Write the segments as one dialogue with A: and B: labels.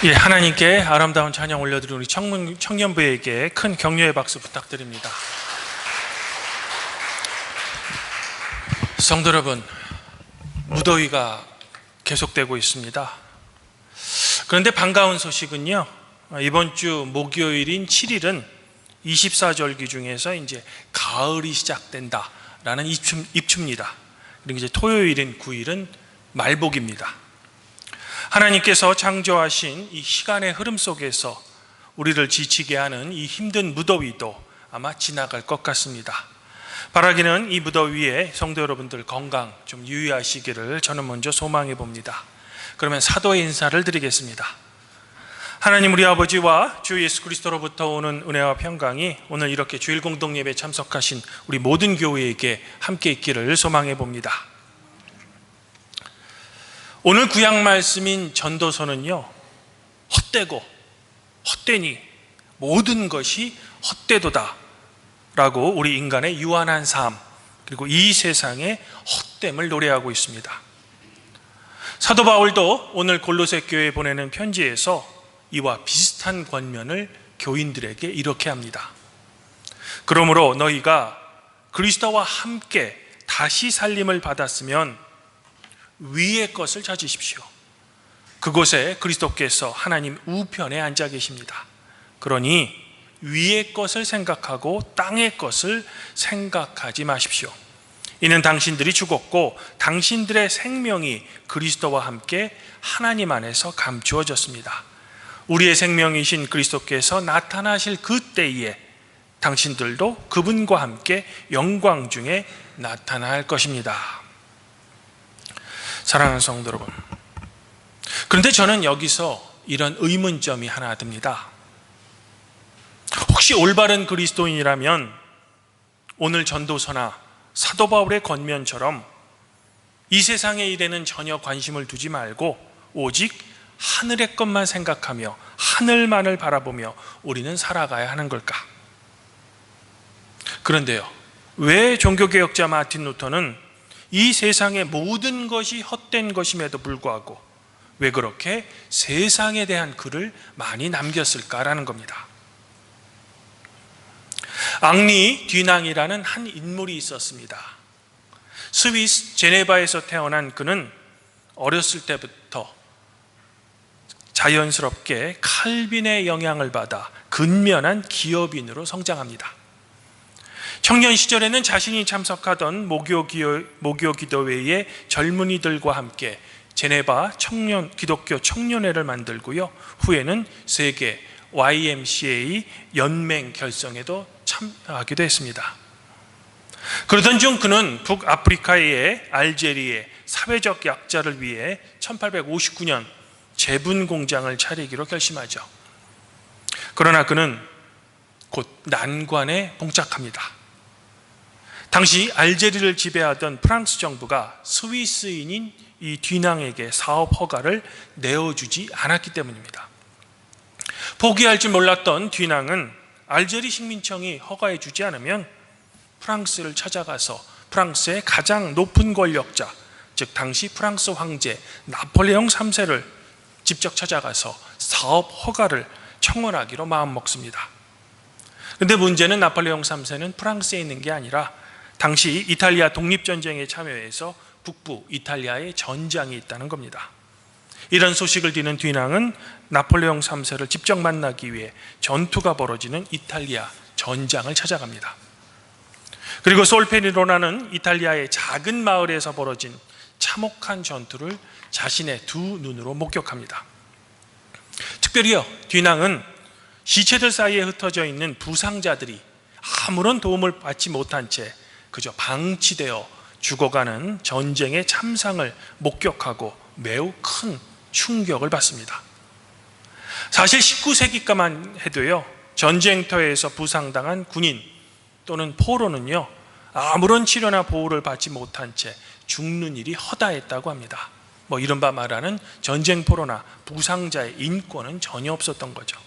A: 예, 하나님께 아름다운 찬양 올려드리는 우리 청년부에게 큰 격려의 박수 부탁드립니다. 성도 여러분, 무더위가 계속되고 있습니다. 그런데 반가운 소식은요, 이번 주 목요일인 7일은 24절기 중에서 이제 가을이 시작된다라는 입추입니다. 그리고 이제 토요일인 9일은 말복입니다. 하나님께서 창조하신 이 시간의 흐름 속에서 우리를 지치게 하는 이 힘든 무더위도 아마 지나갈 것 같습니다. 바라기는 이 무더위에 성도 여러분들 건강 좀 유의하시기를 저는 먼저 소망해 봅니다. 그러면 사도의 인사를 드리겠습니다. 하나님 우리 아버지와 주 예수 그리스도로부터 오는 은혜와 평강이 오늘 이렇게 주일 공동 예배에 참석하신 우리 모든 교회에게 함께 있기를 소망해 봅니다. 오늘 구약 말씀인 전도서는요, 헛되고 헛되니 모든 것이 헛되도다 라고 우리 인간의 유한한 삶, 그리고 이 세상의 헛됨을 노래하고 있습니다. 사도 바울도 오늘 골로새 교회에 보내는 편지에서 이와 비슷한 권면을 교인들에게 이렇게 합니다. 그러므로 너희가 그리스도와 함께 다시 살림을 받았으면 위의 것을 찾으십시오. 그곳에 그리스도께서 하나님 우편에 앉아 계십니다. 그러니 위의 것을 생각하고 땅의 것을 생각하지 마십시오. 이는 당신들이 죽었고 당신들의 생명이 그리스도와 함께 하나님 안에서 감추어졌습니다. 우리의 생명이신 그리스도께서 나타나실 그때에 당신들도 그분과 함께 영광 중에 나타날 것입니다. 사랑하는 성도 여러분, 그런데 저는 여기서 이런 의문점이 하나 듭니다. 혹시 올바른 그리스도인이라면 오늘 전도서나 사도 바울의 권면처럼 이 세상의 일에는 전혀 관심을 두지 말고 오직 하늘의 것만 생각하며 하늘만을 바라보며 우리는 살아가야 하는 걸까? 그런데요, 왜 종교개혁자 마틴 루터는 이 세상의 모든 것이 헛된 것임에도 불구하고 왜 그렇게 세상에 대한 글을 많이 남겼을까라는 겁니다. 앙리 듀낭이라는 한 인물이 있었습니다. 스위스 제네바에서 태어난 그는 어렸을 때부터 자연스럽게 칼빈의 영향을 받아 근면한 기업인으로 성장합니다. 청년 시절에는 자신이 참석하던 모교 기도회의 젊은이들과 함께 제네바 기독교 청년회를 만들고요, 후에는 세계 YMCA 연맹 결성에도 참여하기도 했습니다. 그러던 중 그는 북아프리카의 알제리의 사회적 약자를 위해 1859년 제분 공장을 차리기로 결심하죠. 그러나 그는 곧 난관에 봉착합니다. 당시 알제리를 지배하던 프랑스 정부가 스위스인인 이 듀낭에게 사업 허가를 내어주지 않았기 때문입니다. 포기할 줄 몰랐던 듀낭은 알제리 식민청이 허가해 주지 않으면 프랑스를 찾아가서 프랑스의 가장 높은 권력자, 즉 당시 프랑스 황제 나폴레옹 3세를 직접 찾아가서 사업 허가를 청원하기로 마음먹습니다. 그런데 문제는 나폴레옹 3세는 프랑스에 있는 게 아니라 당시 이탈리아 독립전쟁에 참여해서 북부 이탈리아에 전장이 있다는 겁니다. 이런 소식을 듣는 듀낭은 나폴레옹 3세를 직접 만나기 위해 전투가 벌어지는 이탈리아 전장을 찾아갑니다. 그리고 솔페리노라는 이탈리아의 작은 마을에서 벌어진 참혹한 전투를 자신의 두 눈으로 목격합니다. 특별히요, 듀낭은 시체들 사이에 흩어져 있는 부상자들이 아무런 도움을 받지 못한 채 그저 방치되어 죽어가는 전쟁의 참상을 목격하고 매우 큰 충격을 받습니다. 사실 19세기까만 해도요, 전쟁터에서 부상당한 군인 또는 포로는요, 아무런 치료나 보호를 받지 못한 채 죽는 일이 허다했다고 합니다. 이른바 말하는 전쟁 포로나 부상자의 인권은 전혀 없었던 거죠.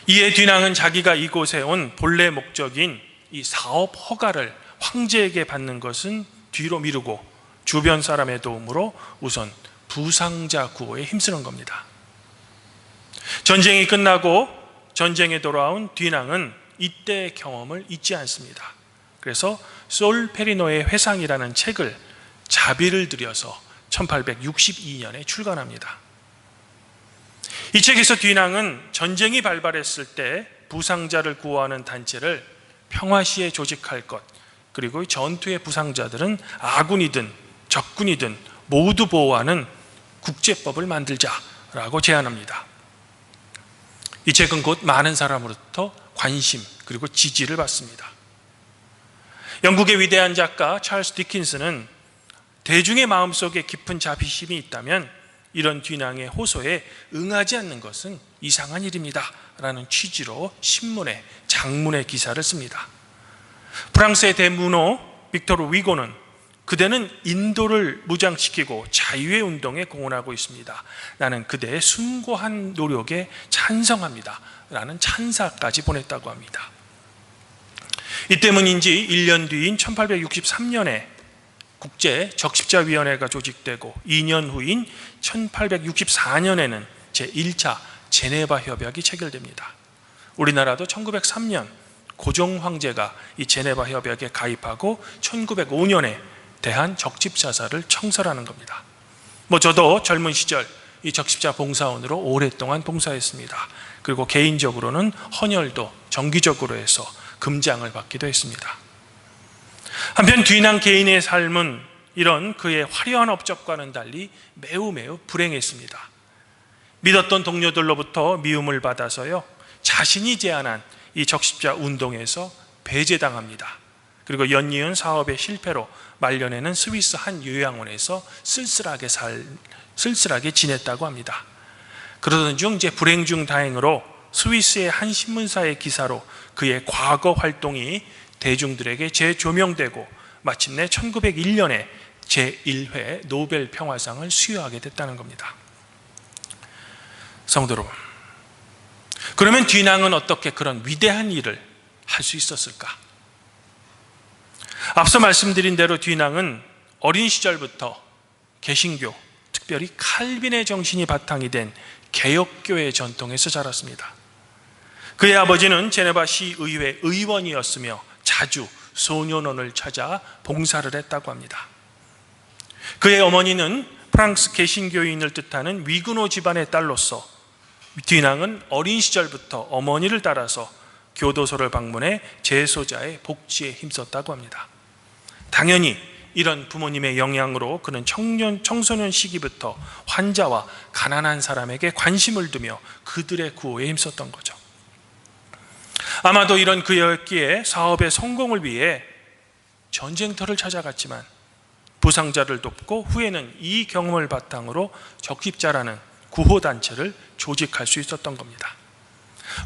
A: 이에 듀낭은 자기가 이곳에 온 본래 목적인 이 사업 허가를 황제에게 받는 것은 뒤로 미루고 주변 사람의 도움으로 우선 부상자 구호에 힘쓰는 겁니다. 전쟁이 끝나고 전쟁에 돌아온 뒤낭은 이때의 경험을 잊지 않습니다. 그래서 솔페리노의 회상이라는 책을 자비를 들여서 1862년에 출간합니다. 이 책에서 뒤낭은 전쟁이 발발했을 때 부상자를 구호하는 단체를 평화시에 조직할 것, 그리고 전투의 부상자들은 아군이든 적군이든 모두 보호하는 국제법을 만들자라고 제안합니다. 이 책은 곧 많은 사람으로부터 관심 그리고 지지를 받습니다. 영국의 위대한 작가 찰스 디킨스는 대중의 마음속에 깊은 자비심이 있다면 이런 뒤낭의 호소에 응하지 않는 것은 이상한 일입니다 라는 취지로 신문에 장문의 기사를 씁니다. 프랑스의 대문호 빅토르 위고는 그대는 인도를 무장시키고 자유의 운동에 공헌하고 있습니다. 나는 그대의 숭고한 노력에 찬성합니다 라는 찬사까지 보냈다고 합니다. 이 때문인지 1년 뒤인 1863년에 국제 적십자위원회가 조직되고 2년 후인 1864년에는 제1차 제네바 협약이 체결됩니다. 우리나라도 1903년 고종 황제가 이 제네바 협약에 가입하고 1905년에 대한 적십자사를 청설하는 겁니다. 저도 젊은 시절 이 적십자 봉사원으로 오랫동안 봉사했습니다. 그리고 개인적으로는 헌혈도 정기적으로 해서 금장을 받기도 했습니다. 한편 뒤낭 개인의 삶은 이런 그의 화려한 업적과는 달리 매우 불행했습니다. 믿었던 동료들로부터 미움을 받아서요, 자신이 제안한 이 적십자 운동에서 배제당합니다. 그리고 연이은 사업의 실패로 말년에는 스위스 한 요양원에서 쓸쓸하게 지냈다고 합니다. 그러던 중 불행 중 다행으로 스위스의 한 신문사의 기사로 그의 과거 활동이 대중들에게 재조명되고 마침내 1901년에 제1회 노벨 평화상을 수여하게 됐다는 겁니다. 성도 여러분, 그러면 뒤낭은 어떻게 그런 위대한 일을 할 수 있었을까? 앞서 말씀드린 대로 뒤낭은 어린 시절부터 개신교, 특별히 칼빈의 정신이 바탕이 된 개혁교회 전통에서 자랐습니다. 그의 아버지는 제네바 시의회 의원이었으며 자주 소년원을 찾아 봉사를 했다고 합니다. 그의 어머니는 프랑스 개신교인을 뜻하는 위그노 집안의 딸로서 뒤낭은 어린 시절부터 어머니를 따라서 교도소를 방문해 재소자의 복지에 힘썼다고 합니다. 당연히 이런 부모님의 영향으로 그는 청소년 시기부터 환자와 가난한 사람에게 관심을 두며 그들의 구호에 힘썼던 거죠. 아마도 이런 그였기에 사업의 성공을 위해 전쟁터를 찾아갔지만 부상자를 돕고 후에는 이 경험을 바탕으로 적십자라는 구호단체를 조직할 수 있었던 겁니다.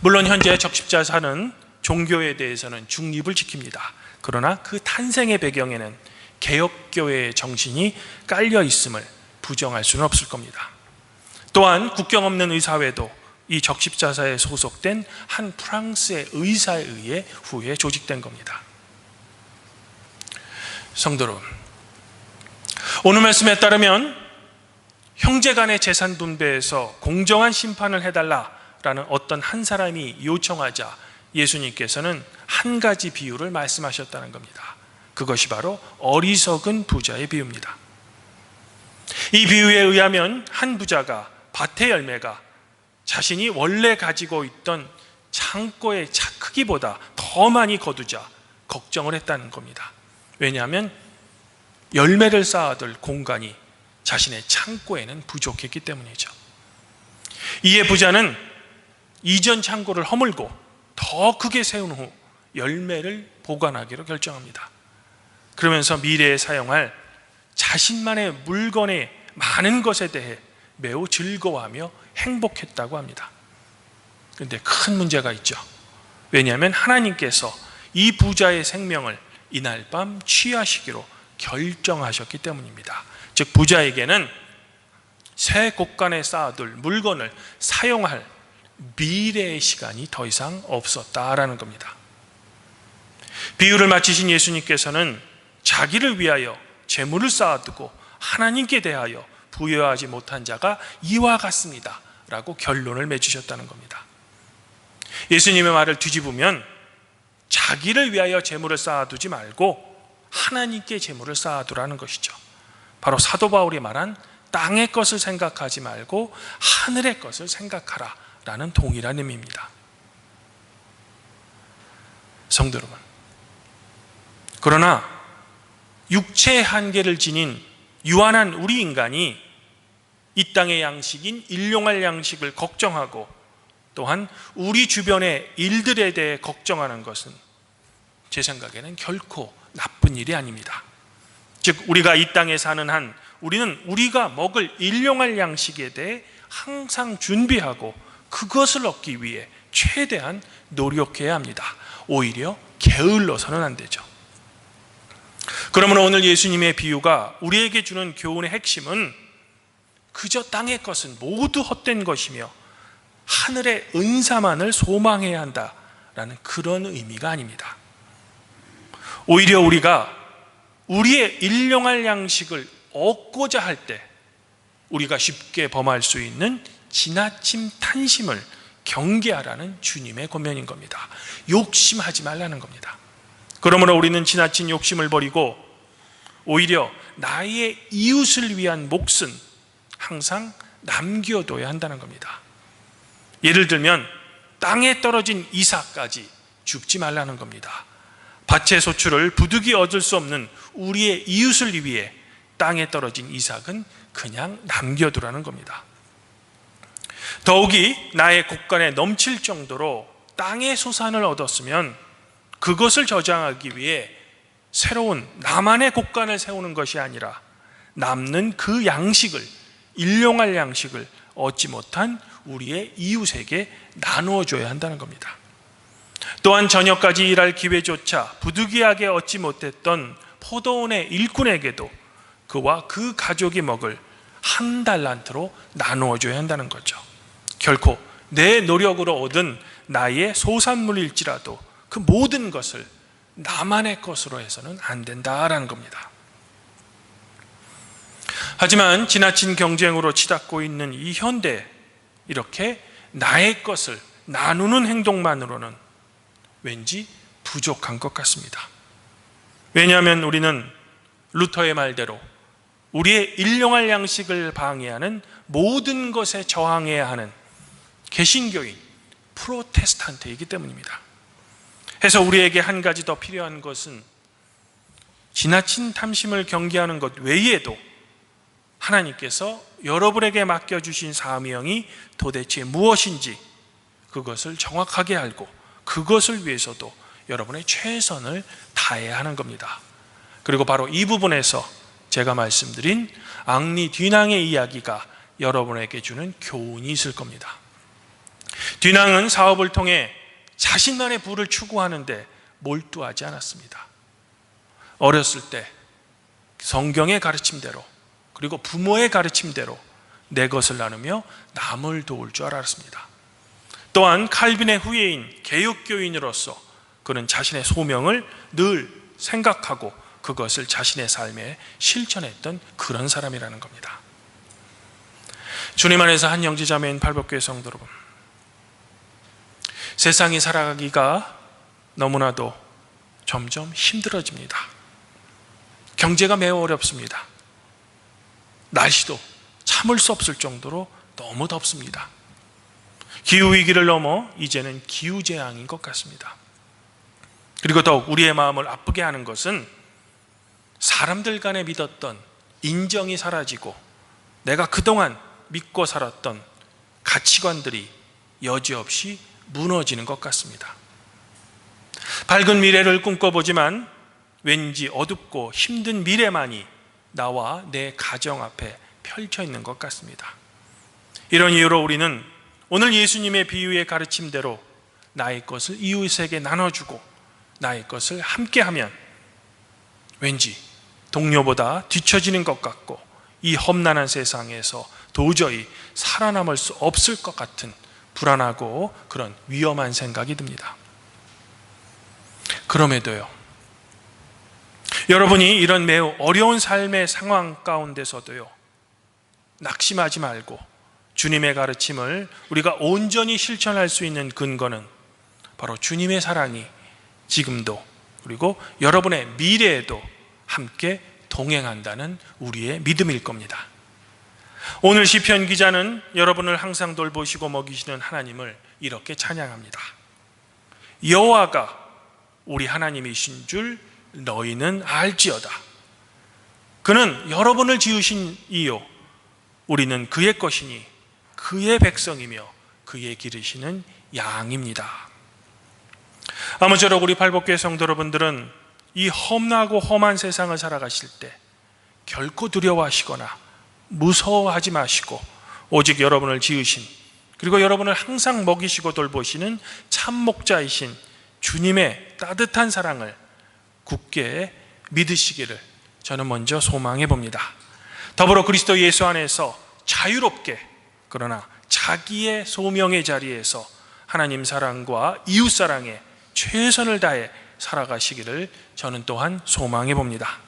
A: 물론 현재 적십자사는 종교에 대해서는 중립을 지킵니다. 그러나 그 탄생의 배경에는 개혁교회의 정신이 깔려 있음을 부정할 수는 없을 겁니다. 또한 국경 없는 의사회도 이 적십자사에 소속된 한 프랑스의 의사에 의해 후에 조직된 겁니다. 성도 여러분, 오늘 말씀에 따르면 형제간의 재산 분배에서 공정한 심판을 해달라라는 어떤 한 사람이 요청하자 예수님께서는 한 가지 비유를 말씀하셨다는 겁니다. 그것이 바로 어리석은 부자의 비유입니다. 이 비유에 의하면 한 부자가 밭의 열매가 자신이 원래 가지고 있던 창고의 크기보다 더 많이 거두자 걱정을 했다는 겁니다. 왜냐하면 열매를 쌓아둘 공간이 자신의 창고에는 부족했기 때문이죠. 이에 부자는 이전 창고를 허물고 더 크게 세운 후 열매를 보관하기로 결정합니다. 그러면서 미래에 사용할 자신만의 물건의 많은 것에 대해 매우 즐거워하며 행복했다고 합니다. 그런데 큰 문제가 있죠. 왜냐하면 하나님께서 이 부자의 생명을 이날 밤 취하시기로 결정하셨기 때문입니다. 즉 부자에게는 새 곳간에 쌓아둘 물건을 사용할 미래의 시간이 더 이상 없었다라는 겁니다. 비유를 마치신 예수님께서는 자기를 위하여 재물을 쌓아두고 하나님께 대하여 부여하지 못한 자가 이와 같습니다 라고 결론을 맺으셨다는 겁니다. 예수님의 말을 뒤집으면 자기를 위하여 재물을 쌓아두지 말고 하나님께 재물을 쌓아두라는 것이죠. 바로 사도 바울이 말한 땅의 것을 생각하지 말고 하늘의 것을 생각하라 라는 동일한 의미입니다. 성도 여러분, 그러나 육체의 한계를 지닌 유한한 우리 인간이 이 땅의 양식인 일용할 양식을 걱정하고 또한 우리 주변의 일들에 대해 걱정하는 것은 제 생각에는 결코 나쁜 일이 아닙니다. 즉 우리가 이 땅에 사는 한 우리는 우리가 먹을 일용할 양식에 대해 항상 준비하고 그것을 얻기 위해 최대한 노력해야 합니다. 오히려 게을러서는 안 되죠. 그러므로 오늘 예수님의 비유가 우리에게 주는 교훈의 핵심은 그저 땅의 것은 모두 헛된 것이며 하늘의 은사만을 소망해야 한다라는 그런 의미가 아닙니다. 오히려 우리가 우리의 일용할 양식을 얻고자 할 때 우리가 쉽게 범할 수 있는 지나침 탐심을 경계하라는 주님의 권면인 겁니다. 욕심하지 말라는 겁니다. 그러므로 우리는 지나친 욕심을 버리고 오히려 나의 이웃을 위한 몫은 항상 남겨둬야 한다는 겁니다. 예를 들면 땅에 떨어진 이삭까지 줍지 말라는 겁니다. 밭의 소출을 부득이 얻을 수 없는 우리의 이웃을 위해 땅에 떨어진 이삭은 그냥 남겨두라는 겁니다. 더욱이 나의 곳간에 넘칠 정도로 땅의 소산을 얻었으면 그것을 저장하기 위해 새로운 나만의 곳간을 세우는 것이 아니라 남는 그 양식을, 일용할 양식을 얻지 못한 우리의 이웃에게 나누어 줘야 한다는 겁니다. 또한 저녁까지 일할 기회조차 부득이하게 얻지 못했던 포도원의 일꾼에게도 그와 그 가족이 먹을 한 달란트로 나누어 줘야 한다는 거죠. 결코 내 노력으로 얻은 나의 소산물일지라도 그 모든 것을 나만의 것으로 해서는 안 된다라는 겁니다. 하지만 지나친 경쟁으로 치닫고 있는 이 현대, 이렇게 나의 것을 나누는 행동만으로는 왠지 부족한 것 같습니다. 왜냐하면 우리는 루터의 말대로 우리의 일용할 양식을 방해하는 모든 것에 저항해야 하는 개신교인, 프로테스탄트이기 때문입니다. 해서 우리에게 한 가지 더 필요한 것은 지나친 탐심을 경계하는 것 외에도 하나님께서 여러분에게 맡겨주신 사명이 도대체 무엇인지 그것을 정확하게 알고 그것을 위해서도 여러분의 최선을 다해야 하는 겁니다. 그리고 바로 이 부분에서 제가 말씀드린 앙리 듀낭의 이야기가 여러분에게 주는 교훈이 있을 겁니다. 듀낭은 사업을 통해 자신만의 부를 추구하는데 몰두하지 않았습니다. 어렸을 때 성경의 가르침대로 그리고 부모의 가르침대로 내 것을 나누며 남을 도울 줄 알았습니다. 또한 칼빈의 후예인 개혁교인으로서 그는 자신의 소명을 늘 생각하고 그것을 자신의 삶에 실천했던 그런 사람이라는 겁니다. 주님 안에서 한 형제자매인 팔복교회 성도 여러분, 세상이 살아가기가 너무나도 점점 힘들어집니다. 경제가 매우 어렵습니다. 날씨도 참을 수 없을 정도로 너무 덥습니다. 기후위기를 넘어 이제는 기후재앙인 것 같습니다. 그리고 더욱 우리의 마음을 아프게 하는 것은 사람들 간에 믿었던 인정이 사라지고 내가 그동안 믿고 살았던 가치관들이 여지없이 무너지는 것 같습니다. 밝은 미래를 꿈꿔보지만 왠지 어둡고 힘든 미래만이 나와 내 가정 앞에 펼쳐 있는 것 같습니다. 이런 이유로 우리는 오늘 예수님의 비유의 가르침대로 나의 것을 이웃에게 나눠주고 나의 것을 함께하면 왠지 동료보다 뒤처지는 것 같고 이 험난한 세상에서 도저히 살아남을 수 없을 것 같은 불안하고 그런 위험한 생각이 듭니다. 그럼에도요, 여러분이 이런 매우 어려운 삶의 상황 가운데서도요 낙심하지 말고 주님의 가르침을 우리가 온전히 실천할 수 있는 근거는 바로 주님의 사랑이 지금도 그리고 여러분의 미래에도 함께 동행한다는 우리의 믿음일 겁니다. 오늘 시편 기자는 여러분을 항상 돌보시고 먹이시는 하나님을 이렇게 찬양합니다. 여호와가 우리 하나님이신 줄 너희는 알지어다. 그는 여러분을 지으신 이요 우리는 그의 것이니 그의 백성이며 그의 기르시는 양입니다. 아무쪼록 우리 팔복교회 성도 여러분들은 이 험나고 험한 세상을 살아가실 때 결코 두려워하시거나 무서워하지 마시고 오직 여러분을 지으신 그리고 여러분을 항상 먹이시고 돌보시는 참 목자이신 주님의 따뜻한 사랑을 굳게 믿으시기를 저는 먼저 소망해 봅니다. 더불어 그리스도 예수 안에서 자유롭게 그러나 자기의 소명의 자리에서 하나님 사랑과 이웃 사랑에 최선을 다해 살아가시기를 저는 또한 소망해 봅니다.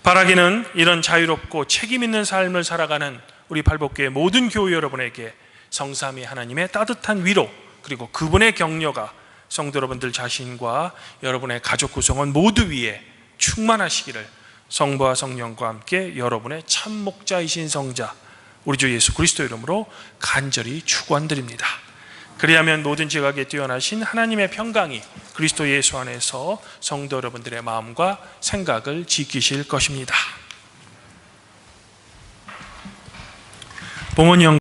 A: 바라기는 이런 자유롭고 책임 있는 삶을 살아가는 우리 팔복교회 모든 교회 여러분에게 성삼위 하나님의 따뜻한 위로 그리고 그분의 격려가 성도 여러분들 자신과 여러분의 가족 구성원 모두 위에 충만하시기를 성부와 성령과 함께 여러분의 참 목자이신 성자 우리 주 예수 그리스도 이름으로 간절히 축원드립니다. 그리하면 모든 지각에 뛰어나신 하나님의 평강이 그리스도 예수 안에서 성도 여러분들의 마음과 생각을 지키실 것입니다. 봉헌 형